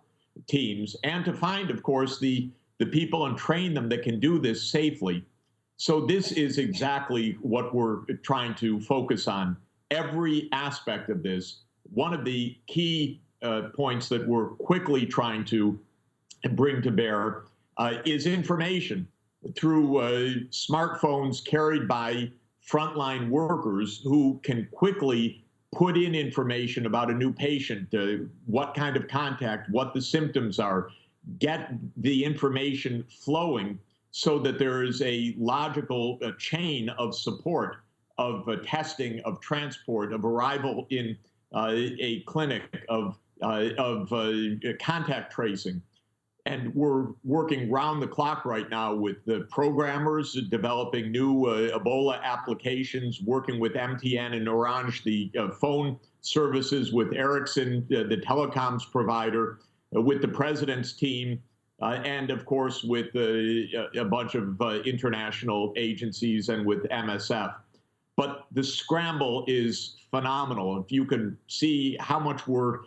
teams, and to find, of course, the people and train them that can do this safely. So this is exactly what we're trying to focus on. Every aspect of this. One of the key points that we're quickly trying to bring to bear is information through smartphones carried by frontline workers who can quickly put in information about a new patient, what kind of contact, what the symptoms are, get the information flowing so that there is a logical chain of support, of testing, of transport, of arrival in a clinic, of contact tracing. And we're working round the clock right now with the programmers, developing new Ebola applications, working with MTN and Orange, the phone services, with Ericsson, the telecoms provider, with the president's team, and of course with a bunch of international agencies and with MSF. But the scramble is phenomenal. If you can see how much we're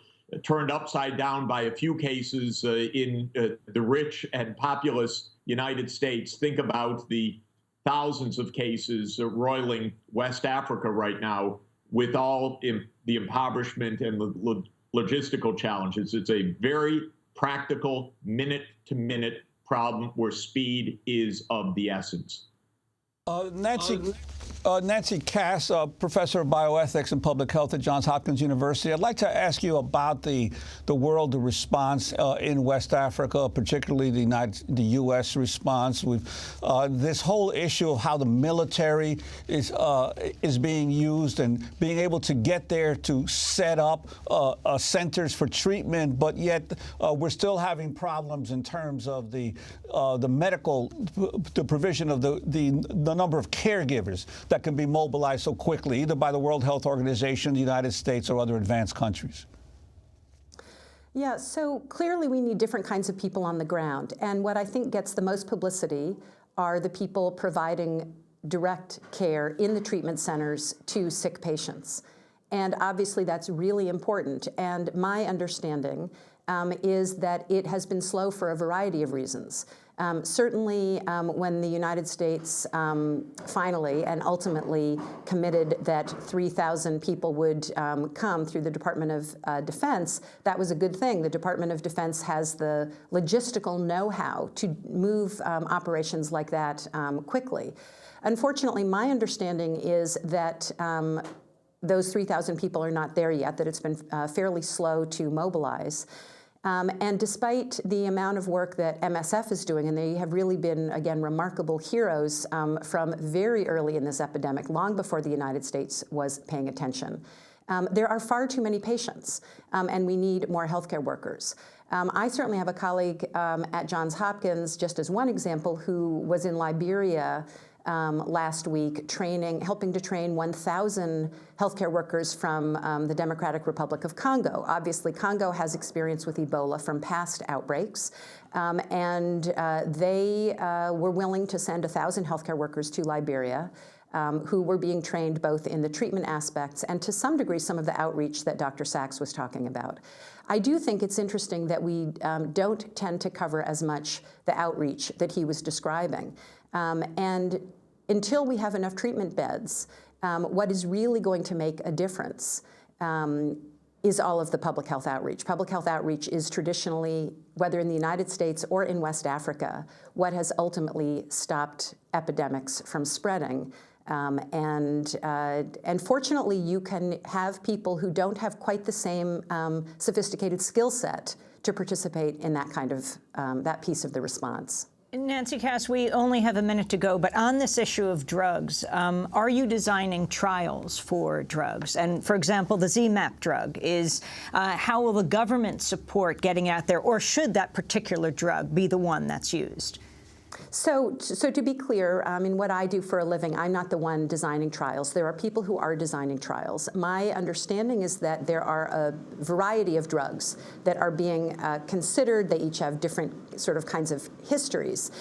turned upside down by a few cases in the rich and populous United States, think about the thousands of cases roiling West Africa right now with all the impoverishment and the logistical challenges. It's a very practical, minute-to-minute problem where speed is of the essence. Nancy, Nancy Cass, professor of bioethics and public health at Johns Hopkins University. I'd like to ask you about the world response in West Africa, particularly the U.S. response. This whole issue of how the military is being used and being able to get there to set up centers for treatment, but yet we're still having problems in terms of the provision of the number of caregivers that can be mobilized so quickly, either by the World Health Organization, the United States, or other advanced countries. Yeah, so clearly we need different kinds of people on the ground. And what I think gets the most publicity are the people providing direct care in the treatment centers to sick patients. And obviously that's really important. And my understanding is that it has been slow for a variety of reasons. Certainly, when the United States finally and ultimately committed that 3,000 people would come through the Department of Defense, that was a good thing. The Department of Defense has the logistical know-how to move operations like that quickly. Unfortunately, my understanding is that those 3,000 people are not there yet, that it's been fairly slow to mobilize. And despite the amount of work that MSF is doing, and they have really been, again, remarkable heroes from very early in this epidemic, long before the United States was paying attention, there are far too many patients, and we need more healthcare workers. I certainly have a colleague at Johns Hopkins, just as one example, who was in Liberia last week helping to train 1,000 healthcare workers from the Democratic Republic of Congo. Obviously, Congo has experience with Ebola from past outbreaks, and they were willing to send 1,000 healthcare workers to Liberia, who were being trained both in the treatment aspects and to some degree some of the outreach that Dr. Sachs was talking about. I do think it's interesting that we don't tend to cover as much the outreach that he was describing. And until we have enough treatment beds, what is really going to make a difference is all of the public health outreach. Public health outreach is traditionally, whether in the United States or in West Africa, what has ultimately stopped epidemics from spreading. And fortunately, you can have people who don't have quite the same sophisticated skill set to participate in that kind of, that piece of the response. Nancy Cass, we only have a minute to go, but on this issue of drugs, are you designing trials for drugs? And for example, the ZMapp drug is, how will the government support getting out there, or should that particular drug be the one that's used? So to be clear, in what I do for a living, I'm not the one designing trials. There are people who are designing trials. My understanding is that there are a variety of drugs that are being considered. They each have different sort of kinds of histories.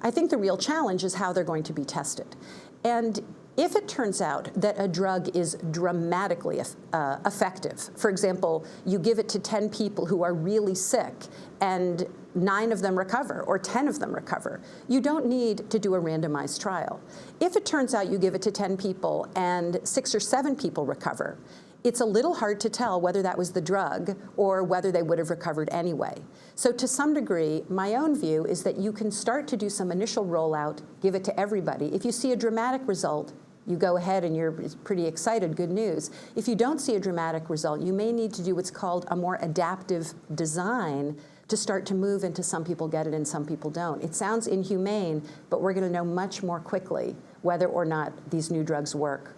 I think the real challenge is how they're going to be tested. And if it turns out that a drug is dramatically effective, for example, you give it to 10 people who are really sick and 9 of them recover or 10 of them recover, you don't need to do a randomized trial. If it turns out you give it to 10 people and 6 or 7 people recover, it's a little hard to tell whether that was the drug or whether they would have recovered anyway. So to some degree, my own view is that you can start to do some initial rollout, give it to everybody. If you see a dramatic result, you go ahead and you're pretty excited, good news. If you don't see a dramatic result, you may need to do what's called a more adaptive design to start to move into some people get it and some people don't. It sounds inhumane, but we're going to know much more quickly whether or not these new drugs work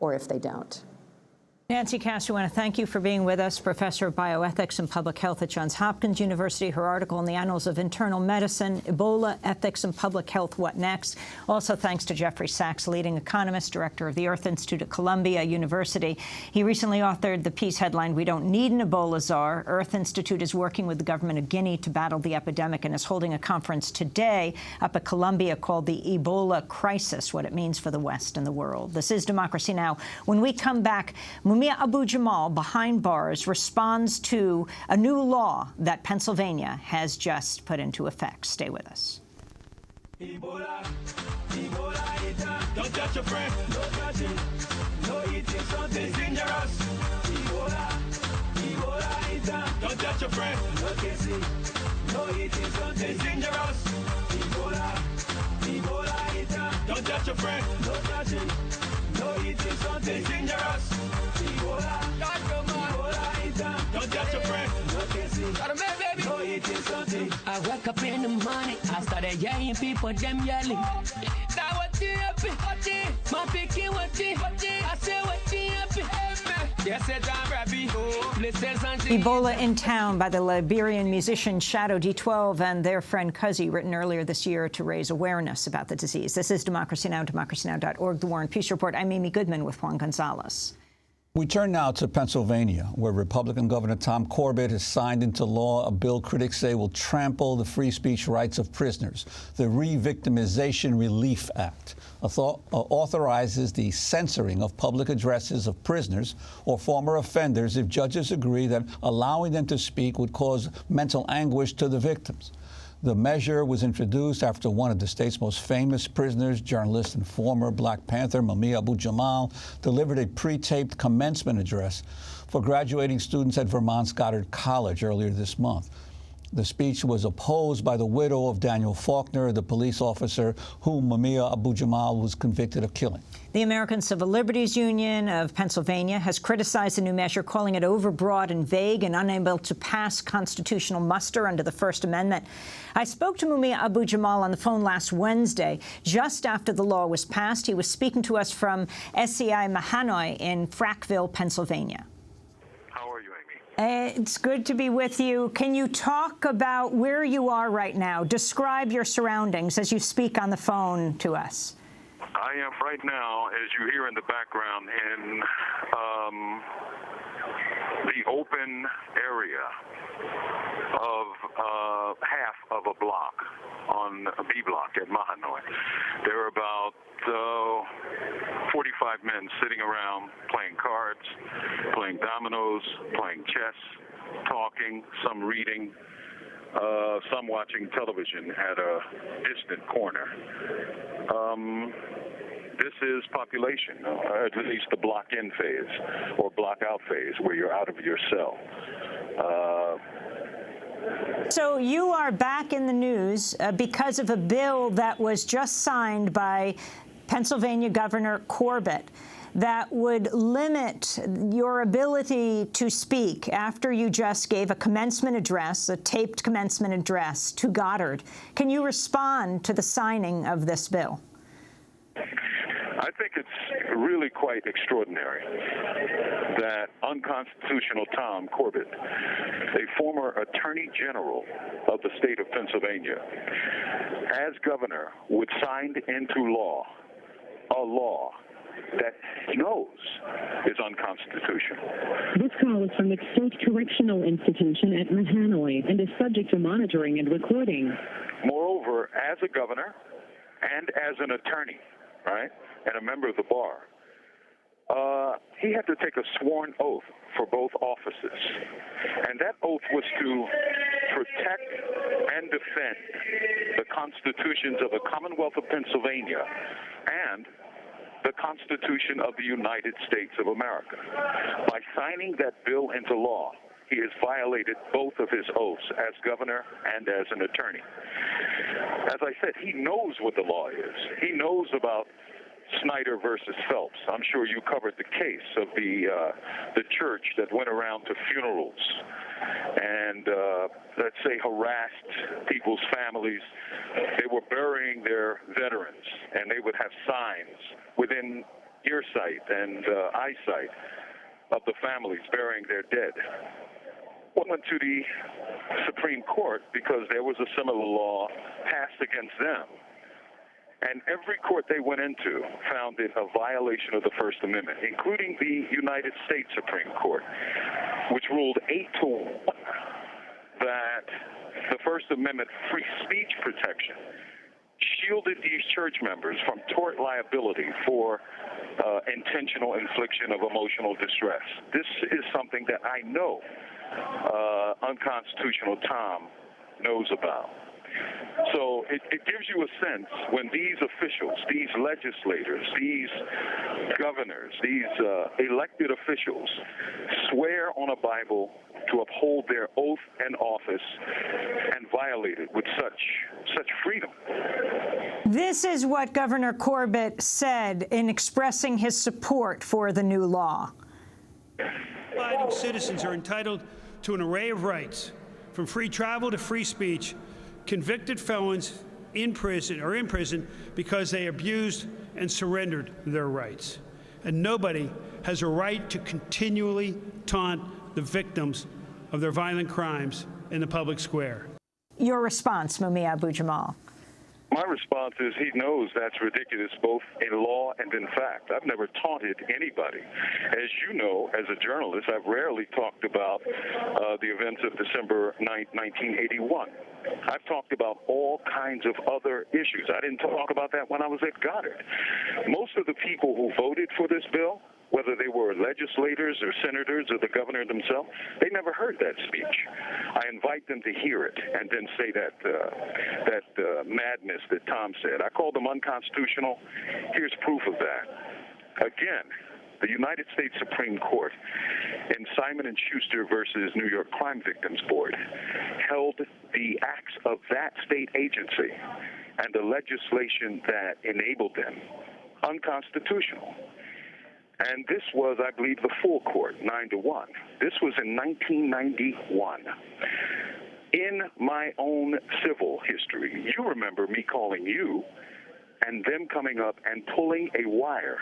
or if they don't. Nancy Cass, we want to thank you for being with us, professor of bioethics and public health at Johns Hopkins University. Her article in the Annals of Internal Medicine, Ebola, Ethics and Public Health, What Next? Also thanks to Jeffrey Sachs, leading economist, director of the Earth Institute at Columbia University. He recently authored the piece headlined, "We Don't Need an Ebola Czar." Earth Institute is working with the government of Guinea to battle the epidemic and is holding a conference today up at Columbia called the Ebola Crisis, What It Means for the West and the World. This is Democracy Now! When we come back, Mumia Abu-Jamal, behind bars, responds to a new law that Pennsylvania has just put into effect. Stay with us. Ebola, Ebola, don't touch your friend, no touching, no eating something dangerous. Ebola, Ebola, don't touch your friend, no kissing, no eating something dangerous. Ebola, Ebola, don't touch your friend, no touching, to pay the money. I started yelling, people them yelling. That what you happy? My picking what you? I say what you happy? Yes, Ebola in Town by the Liberian musician Shadow D12 and their friend Cuzzy, written earlier this year to raise awareness about the disease. This is Democracy Now!, democracynow.org, The War and Peace Report. I'm Amy Goodman with Juan Gonzalez. We turn now to Pennsylvania, where Republican Governor Tom Corbett has signed into law a bill critics say will trample the free speech rights of prisoners. The Re-Victimization Relief Act authorizes the censoring of public addresses of prisoners or former offenders if judges agree that allowing them to speak would cause mental anguish to the victims. The measure was introduced after one of the state's most famous prisoners, journalist and former Black Panther Mumia Abu-Jamal, delivered a pre-taped commencement address for graduating students at Vermont's Goddard College earlier this month. The speech was opposed by the widow of Daniel Faulkner, the police officer whom Mumia Abu-Jamal was convicted of killing. The American Civil Liberties Union of Pennsylvania has criticized the new measure, calling it overbroad and vague and unable to pass constitutional muster under the First Amendment. I spoke to Mumia Abu-Jamal on the phone last Wednesday, just after the law was passed. He was speaking to us from SCI Mahanoy in Frackville, Pennsylvania. It's good to be with you. Can you talk about where you are right now? Describe your surroundings as you speak on the phone to us. I am right now, as you hear in the background, in the open area of half of a block on a B block at Mahanoy. There are about 45 men sitting around playing cards, playing dominoes, playing chess, talking, some reading, some watching television at a distant corner. This is population, at least the block-in phase or block-out phase, where you're out of your cell. So you are back in the news because of a bill that was just signed by Pennsylvania Governor Corbett that would limit your ability to speak after you just gave a commencement address, a taped commencement address to Goddard. Can you respond to the signing of this bill? I think it's really quite extraordinary that unconstitutional Tom Corbett, a former Attorney General of the state of Pennsylvania, as governor, would sign into law a law that he knows is unconstitutional. This call is from the State Correctional Institution at Mahanoy and is subject to monitoring and recording. Moreover, as a governor and as an attorney, right, and a member of the bar, he had to take a sworn oath for both offices. And that oath was to protect and defend the constitutions of the Commonwealth of Pennsylvania and the Constitution of the United States of America. By signing that bill into law, he has violated both of his oaths as governor and as an attorney. As I said, he knows what the law is. He knows about Snyder versus Phelps. I'm sure you covered the case of the church that went around to funerals and, let's say, harassed people's families. They were burying their veterans, and they would have signs within earsight and eyesight of the families burying their dead. Went to the Supreme Court because there was a similar law passed against them. And every court they went into found it a violation of the First Amendment, including the United States Supreme Court, which ruled 8-1 that the First Amendment free speech protection shielded these church members from tort liability for intentional infliction of emotional distress. This is something that I know unconstitutional Tom knows about. So it gives you a sense when these officials, these legislators, these governors, these elected officials swear on a Bible to uphold their oath and office and violate it with such freedom. This is what Governor Corbett said in expressing his support for the new law. Law-abiding citizens are entitled to an array of rights, from free travel to free speech, convicted felons in prison because they abused and surrendered their rights. And nobody has a right to continually taunt the victims of their violent crimes in the public square. Your response, Mumia Abu-Jamal. My response is he knows that's ridiculous both in law and in fact. I've never taunted anybody. As you know, as a journalist, I've rarely talked about the events of December 9th, 1981. I've talked about all kinds of other issues. I didn't talk about that when I was at Goddard. Most of the people who voted for this bill, whether they were legislators or senators or the governor themselves, they never heard that speech. I invite them to hear it and then say that madness that Tom said. I called them unconstitutional. Here's proof of that. Again, the United States Supreme Court in Simon & Schuster versus New York Crime Victims Board held the acts of that state agency and the legislation that enabled them unconstitutional. And this was, I believe, the full court, 9-1. This was in 1991. In my own civil history, you remember me calling you and them coming up and pulling a wire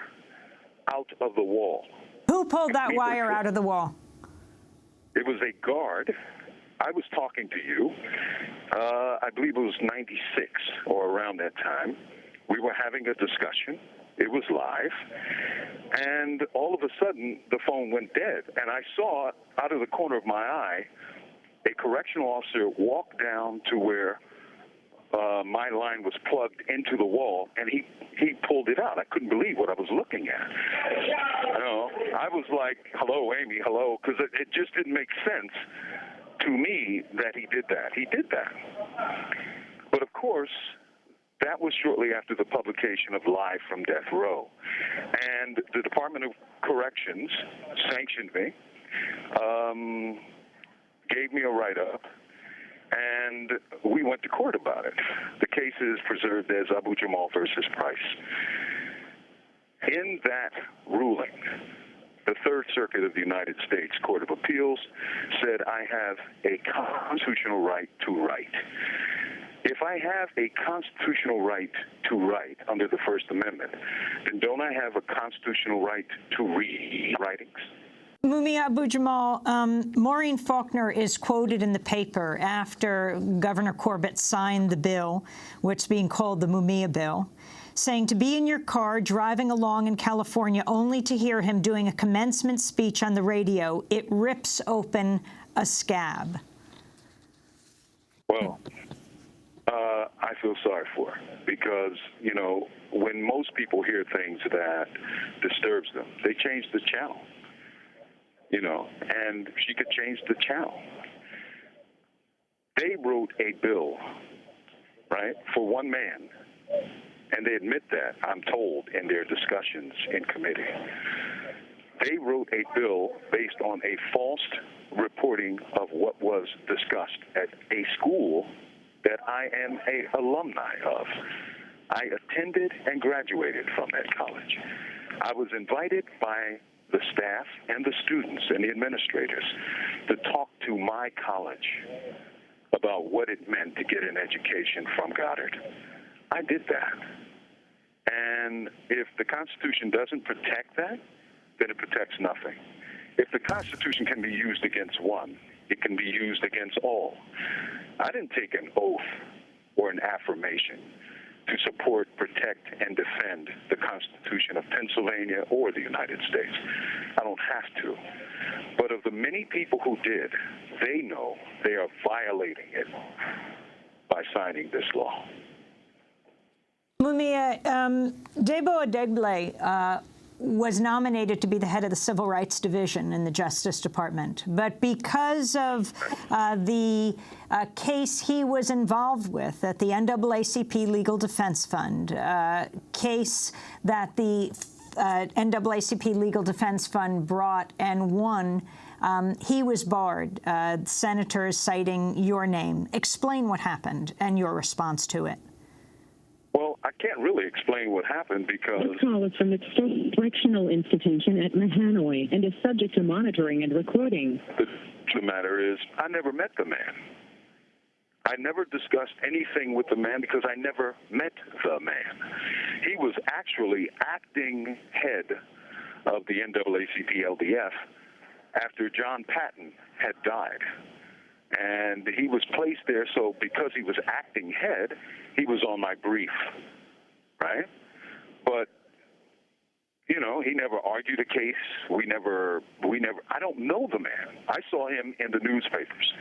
out of the wall. Who pulled that wire out of the wall? It was a guard. I was talking to you. I believe it was 96 or around that time. We were having a discussion. It was live. And all of a sudden, the phone went dead. And I saw, out of the corner of my eye, a correctional officer walk down to where my line was plugged into the wall, and he pulled it out. I couldn't believe what I was looking at. You know, I was like, hello, Amy, hello, because it just didn't make sense to me that he did that. He did that. But, of course, that was shortly after the publication of Live from Death Row. And the Department of Corrections sanctioned me, gave me a write-up, and we went to court about it. The case is preserved as Abu-Jamal versus Price. In that ruling, the Third Circuit of the United States Court of Appeals said I have a constitutional right to write. If I have a constitutional right to write under the First Amendment, then don't I have a constitutional right to read writings? Mumia Abu-Jamal, Maureen Faulkner is quoted in the paper after Governor Corbett signed the bill, what's being called the Mumia bill, saying to be in your car driving along in California only to hear him doing a commencement speech on the radio, it rips open a scab. Well, I feel sorry for her because, you know, when most people hear things that disturbs them, they change the channel, you know, and she could change the channel. They wrote a bill, right, for one man, and they admit that, I'm told, in their discussions in committee. They wrote a bill based on a false reporting of what was discussed at a school that I am an alumni of. I attended and graduated from that college. I was invited by the staff and the students and the administrators to talk to my college about what it meant to get an education from Goddard. I did that. And if the Constitution doesn't protect that, then it protects nothing. If the Constitution can be used against one, it can be used against all. I didn't take an oath or an affirmation to support, protect, and defend the Constitution of Pennsylvania or the United States. I don't have to. But of the many people who did, they know they are violating it by signing this law. Mumia, Debo Adegbile was nominated to be the head of the Civil Rights Division in the Justice Department. But because of the case he was involved with at the NAACP Legal Defense Fund, case that the NAACP Legal Defense Fund brought and won, he was barred, senators citing your name. Explain what happened and your response to it. Well, I can't really explain what happened because... This call is from the State Correctional Institution at Mahanoy and is subject to monitoring and recording. The matter is, I never met the man. I never discussed anything with the man because I never met the man. He was actually acting head of the NAACP-LDS after John Patton had died. And he was placed there, so because he was acting head, he was on my brief, right? But, you know, he never argued a case. I don't know the man. I saw him in the newspapers.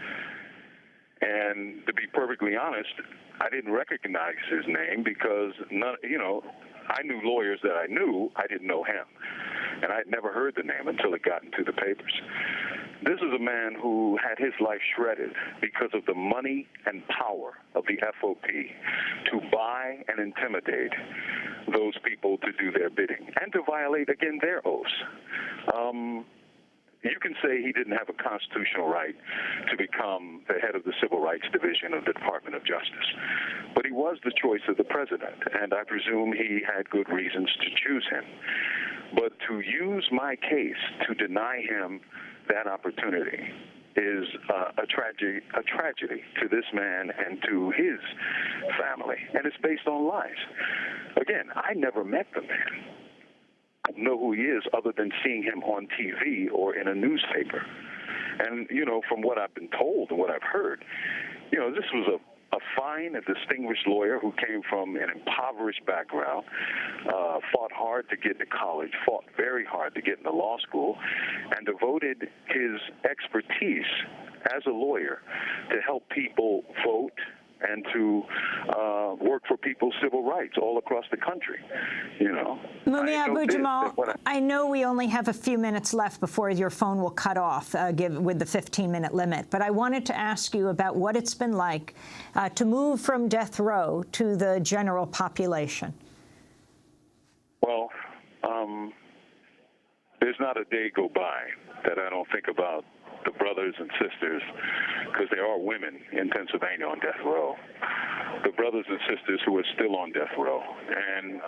And to be perfectly honest, I didn't recognize his name because, I knew lawyers that I knew. I didn't know him. And I'd never heard the name until it got into the papers. This is a man who had his life shredded because of the money and power of the FOP to buy and intimidate those people to do their bidding and to violate, again, their oaths. You can say he didn't have a constitutional right to become the head of the Civil Rights Division of the Department of Justice, but he was the choice of the president, and I presume he had good reasons to choose him. But to use my case to deny him that opportunity is a tragedy to this man and to his family, and it's based on lies. Again, I never met the man. I don't know who he is other than seeing him on TV or in a newspaper. And, from what I've been told and what I've heard, this was a fine, a distinguished lawyer who came from an impoverished background, fought hard to get to college, fought very hard to get into law school, and devoted his expertise as a lawyer to help people vote and to work for people's civil rights all across the country, Mumia Abu-Jamal, I know we only have a few minutes left before your phone will cut off with the 15-minute limit, but I wanted to ask you about what it's been like to move from death row to the general population. Well, there's not a day go by that I don't think about the brothers and sisters, because there are women in Pennsylvania on death row, the brothers and sisters who are still on death row. And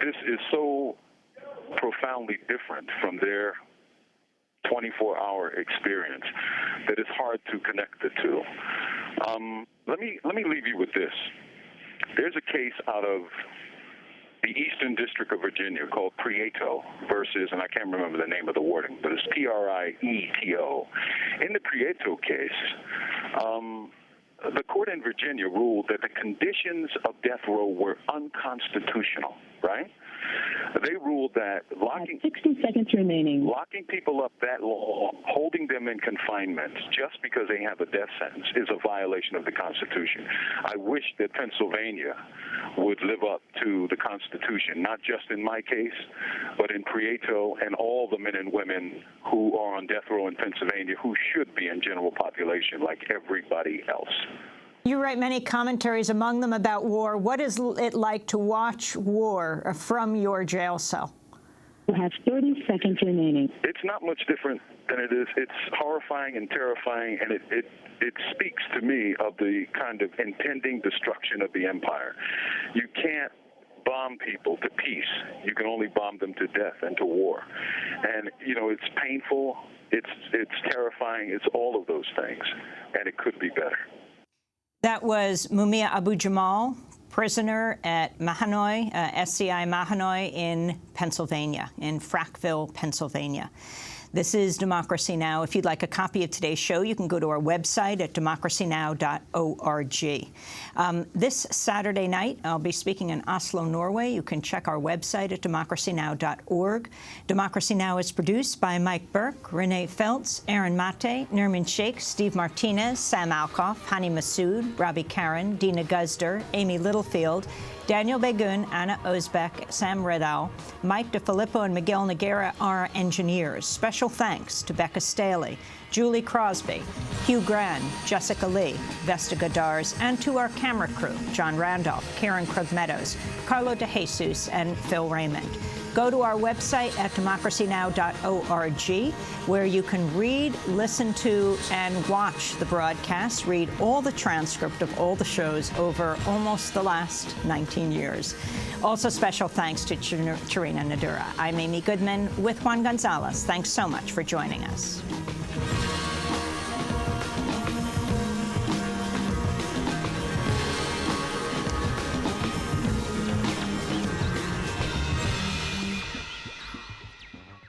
this is so profoundly different from their 24-hour experience that it's hard to connect the two. Let me leave you with this. There's a case out of the Eastern District of Virginia called Prieto versus, and I can't remember the name of the wording, but it's Prieto. In the Prieto case, the court in Virginia ruled that the conditions of death row were unconstitutional, right? They ruled that locking 60 seconds remaining. Locking people up that long, holding them in confinement just because they have a death sentence is a violation of the Constitution. I wish that Pennsylvania would live up to the Constitution, not just in my case, but in Prieto and all the men and women who are on death row in Pennsylvania who should be in general population like everybody else. You write many commentaries, among them about war. What is it like to watch war from your jail cell? You have 30 seconds remaining. It's not much different than it is. It's horrifying and terrifying, and it speaks to me of the kind of impending destruction of the empire. You can't bomb people to peace. You can only bomb them to death and to war. And, it's painful, it's terrifying, it's all of those things, and it could be better. That was Mumia Abu-Jamal, prisoner at Mahanoy, SCI Mahanoy in Pennsylvania, in Frackville, Pennsylvania. This is Democracy Now! If you'd like a copy of today's show, you can go to our website at democracynow.org. This Saturday night, I'll be speaking in Oslo, Norway. You can check our website at democracynow.org. Democracy Now! Is produced by Mike Burke, Renee Feltz, Aaron Mate, Nermin Sheikh, Steve Martinez, Sam Alkoff, Hani Massoud, Robbie Karen, Dina Guzder, Amy Littlefield, Daniel Begun, Anna Ozbek, Sam Redal, Mike DeFilippo, and Miguel Noguera are our engineers. Special thanks to Becca Staley, Julie Crosby, Hugh Gran, Jessica Lee, Vesta Godars, and to our camera crew, John Randolph, Karen Krug-Meadows, Carlo De Jesus, and Phil Raymond. Go to our website at democracynow.org, where you can read, listen to, and watch the broadcast, read all the transcript of all the shows over almost the last 19 years. Also, special thanks to Charina Nadura. I'm Amy Goodman with Juan Gonzalez. Thanks so much for joining us.